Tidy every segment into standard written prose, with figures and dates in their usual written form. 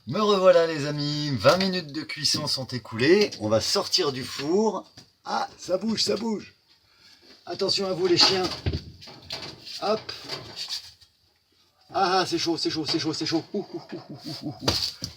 Me revoilà les amis, 20 minutes de cuisson sont écoulées, on va sortir du four. Ah, ça bouge, ça bouge. Attention à vous les chiens. Hop. Ah, c'est chaud, c'est chaud, c'est chaud, c'est chaud.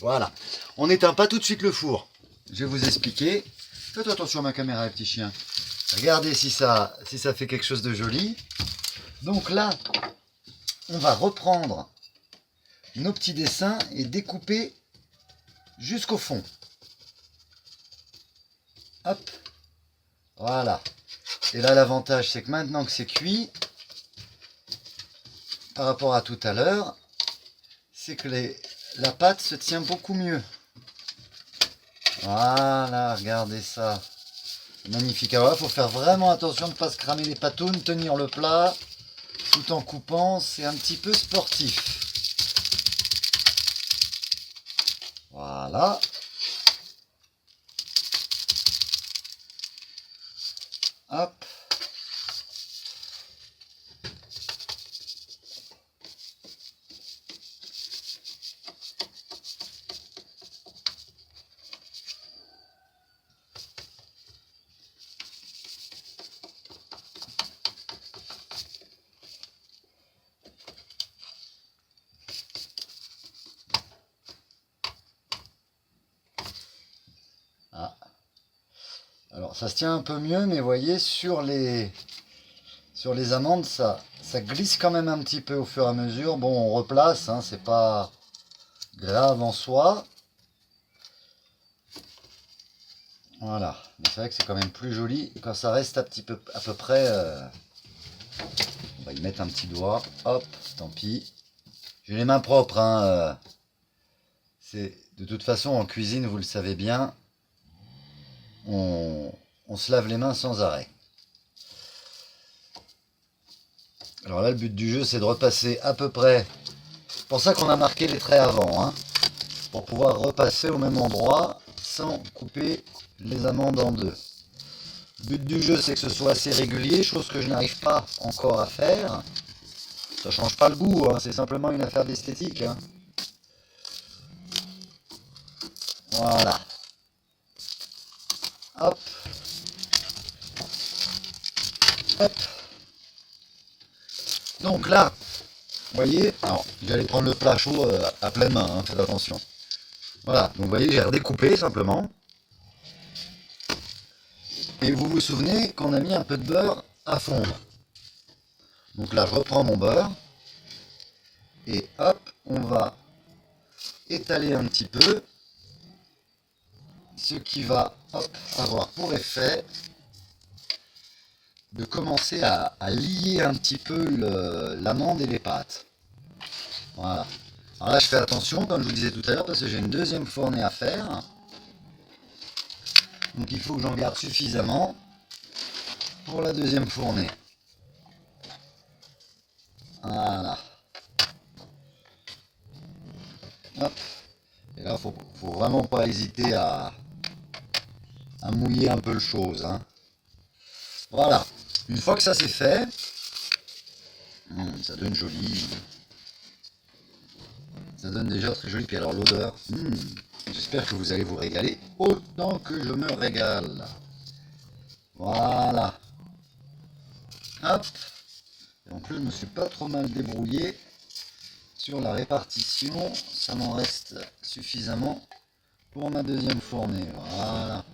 Voilà. On n'éteint pas tout de suite le four. Je vais vous expliquer. Faites attention à ma caméra, les petits chiens. Regardez si ça fait quelque chose de joli. Donc là, on va reprendre nos petits dessins et découper jusqu'au fond. Hop. Voilà. Et là, l'avantage, c'est que maintenant que c'est cuit, par rapport à tout à l'heure, c'est que la pâte se tient beaucoup mieux. Voilà, regardez ça. Magnifique. Alors là, il faut faire vraiment attention de ne pas se cramer les patounes, tenir le plat tout en coupant. C'est un petit peu sportif. Voilà. Hop. Ah. Alors ça se tient un peu mieux, mais vous voyez sur les amandes ça glisse quand même un petit peu au fur et à mesure. Bon, on replace, hein, c'est pas grave en soi. Voilà, mais c'est vrai que c'est quand même plus joli quand ça reste à peu près. On va y mettre un petit doigt. Hop, tant pis. J'ai les mains propres, hein. C'est de toute façon en cuisine, vous le savez bien. On se lave les mains sans arrêt. Alors là, le but du jeu, c'est de repasser à peu près. C'est pour ça qu'on a marqué les traits avant, hein, pour pouvoir repasser au même endroit sans couper les amandes en deux. Le but du jeu, c'est que ce soit assez régulier, chose que je n'arrive pas encore à faire. Ça change pas le goût, hein, c'est simplement une affaire d'esthétique. Hein. Voilà. Hop. Hop. Donc là, vous voyez, alors j'allais prendre le plat chaud à pleine main, hein, faites attention. Voilà, donc vous voyez, j'ai redécoupé simplement. Et vous vous souvenez qu'on a mis un peu de beurre à fondre. Donc là, je reprends mon beurre. Et hop, on va étaler un petit peu. Ce qui va avoir pour effet de commencer à lier un petit peu l'amande et les pâtes. Voilà. Alors là, je fais attention, comme je vous disais tout à l'heure, parce que j'ai une deuxième fournée à faire. Donc il faut que j'en garde suffisamment pour la deuxième fournée. Voilà. Hop. Et là, faut vraiment pas hésiter à mouiller un peu le chose. Hein. Voilà. Une fois que ça c'est fait, ça donne joli. Ça donne déjà très joli. Puis alors l'odeur, j'espère que vous allez vous régaler autant que je me régale. Voilà. Hop. Et en plus, je me suis pas trop mal débrouillé sur la répartition. Ça m'en reste suffisamment pour ma deuxième fournée. Voilà.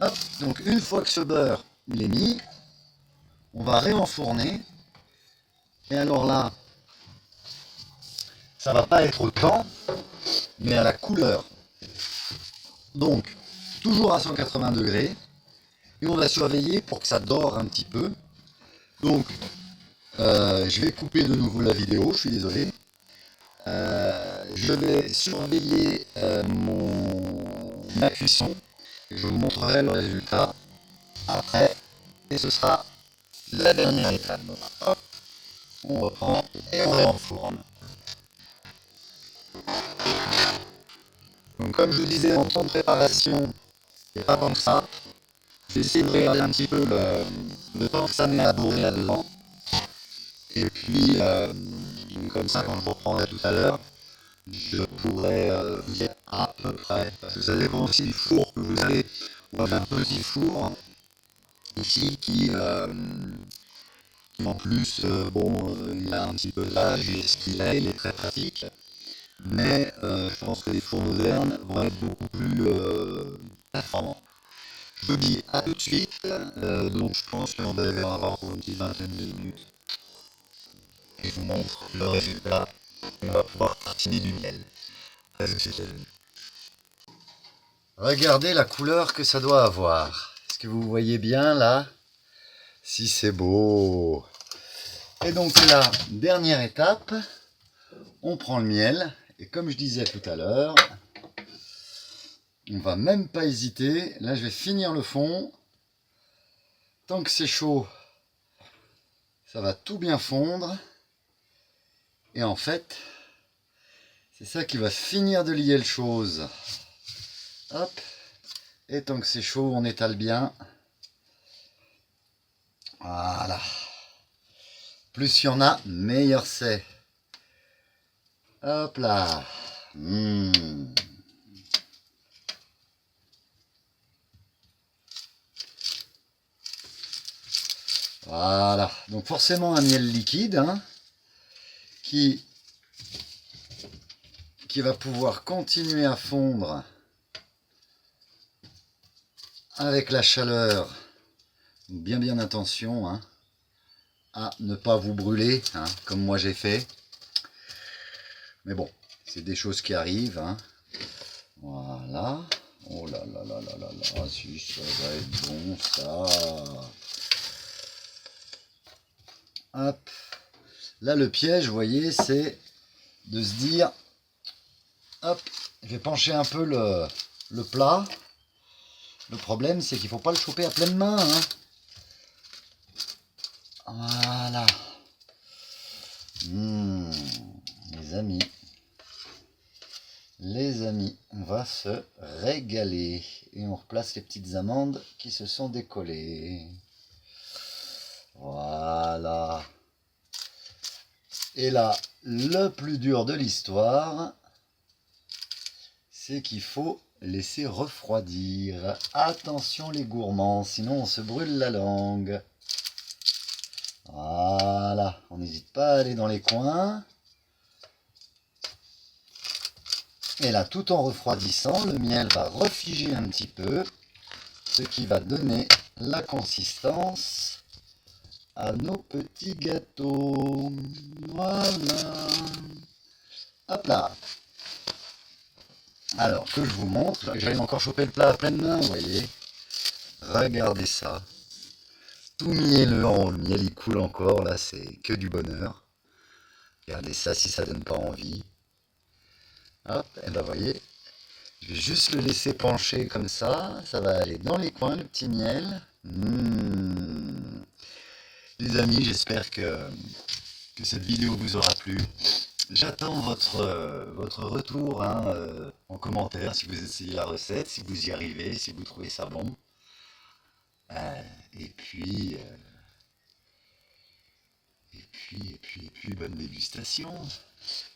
Hop. Donc une fois que ce beurre il est mis, on va réenfourner. Et alors là, ça va pas être au temps, mais à la couleur. Donc, toujours à 180 degrés. Et on va surveiller pour que ça dore un petit peu. Donc, je vais couper de nouveau la vidéo, je suis désolé. Je vais surveiller ma cuisson. Et je vous montrerai le résultat après. Et ce sera la dernière étape. Hop, on reprend et on réenfourne. Donc comme je vous disais, en temps de préparation, il n'y a pas tant que ça. J'ai essayé de regarder un petit peu le temps que ça met à bourrer là-dedans. Et puis, comme ça, quand je reprendrai tout à l'heure, je pourrais vous dire à peu près, parce que ça dépend aussi du four que vous avez. Moi j'ai un petit four ici qui en plus, il a un petit peu d'âge, il est ce qu'il est, il est très pratique. Mais je pense que les fours modernes vont être beaucoup plus performants. Je vous dis à tout de suite, donc je pense qu'on va avoir pour une petite vingtaine de minutes. Et je vous montre le résultat. On va pouvoir tartiner du miel. À tout de suite. Regardez la couleur que ça doit avoir. Est-ce que vous voyez bien là? Si c'est beau. Et donc la dernière étape, on prend le miel. Et comme je disais tout à l'heure, on va même pas hésiter. Là, je vais finir le fond. Tant que c'est chaud, ça va tout bien fondre. Et en fait, c'est ça qui va finir de lier le chose. Hop. Et tant que c'est chaud, on étale bien. Voilà. Plus il y en a, meilleur c'est. Hop là. Voilà. Donc forcément un miel liquide hein, qui va pouvoir continuer à fondre avec la chaleur. Bien attention hein, à ne pas vous brûler, hein, comme moi j'ai fait. Mais bon, c'est des choses qui arrivent. Hein. Voilà. Oh là là là là là là, si ça va être bon ça. Hop. Là le piège, vous voyez, c'est de se dire, hop, je vais pencher un peu le plat. Le problème, c'est qu'il ne faut pas le choper à pleine main. Hein. Voilà. Les amis, on va se régaler. Et on replace les petites amandes qui se sont décollées. Voilà. Et là, le plus dur de l'histoire, c'est qu'il faut laisser refroidir. Attention les gourmands, sinon on se brûle la langue. Voilà, on n'hésite pas à aller dans les coins. Et là, tout en refroidissant, le miel va refiger un petit peu, ce qui va donner la consistance à nos petits gâteaux. Voilà. Hop là. Alors, que je vous montre, j'allais encore choper le plat à pleine main, vous voyez. Regardez ça. Tout mielleux en haut, le miel il coule encore, là c'est que du bonheur. Regardez ça si ça donne pas envie. Hop, et ben voyez, je vais juste le laisser pencher comme ça va aller dans les coins le petit miel. Les amis, j'espère que cette vidéo vous aura plu. J'attends votre retour hein, en commentaire si vous essayez la recette, si vous y arrivez, si vous trouvez ça bon. Et puis, bonne dégustation.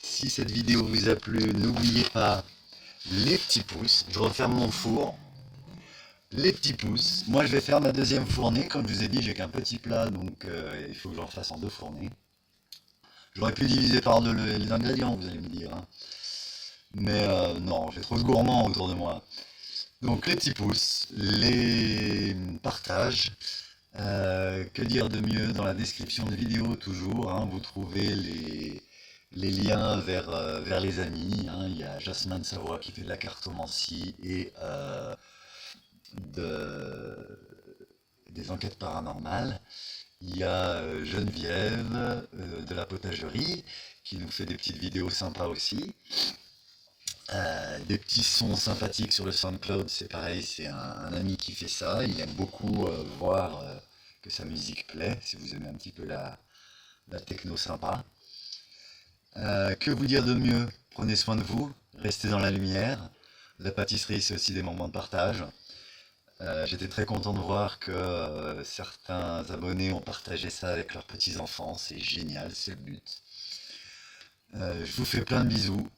Si cette vidéo vous a plu, n'oubliez pas les petits pouces. Je referme mon four. Les petits pouces. Moi, je vais faire ma deuxième fournée. Comme je vous ai dit, j'ai qu'un petit plat, donc il faut que j'en fasse en 2 fournées. J'aurais pu diviser par 2 les ingrédients, vous allez me dire. Hein. Mais non, j'ai trop de gourmands autour de moi. Donc les petits pouces, les partages. Que dire de mieux dans la description de vidéo toujours, hein, vous trouvez les liens vers les amis. Hein, il y a Jasmin de Savoie qui fait de la cartomancie et des enquêtes paranormales. Il y a Geneviève de la potagerie qui nous fait des petites vidéos sympas aussi. Des petits sons sympathiques sur le SoundCloud, c'est pareil, c'est un ami qui fait ça. Il aime beaucoup voir que sa musique plaît, si vous aimez un petit peu la techno sympa. Que vous dire de mieux? Prenez soin de vous, restez dans la lumière. La pâtisserie, c'est aussi des moments de partage. J'étais très content de voir que certains abonnés ont partagé ça avec leurs petits-enfants. C'est génial, c'est le but. Je vous fais plein de bisous.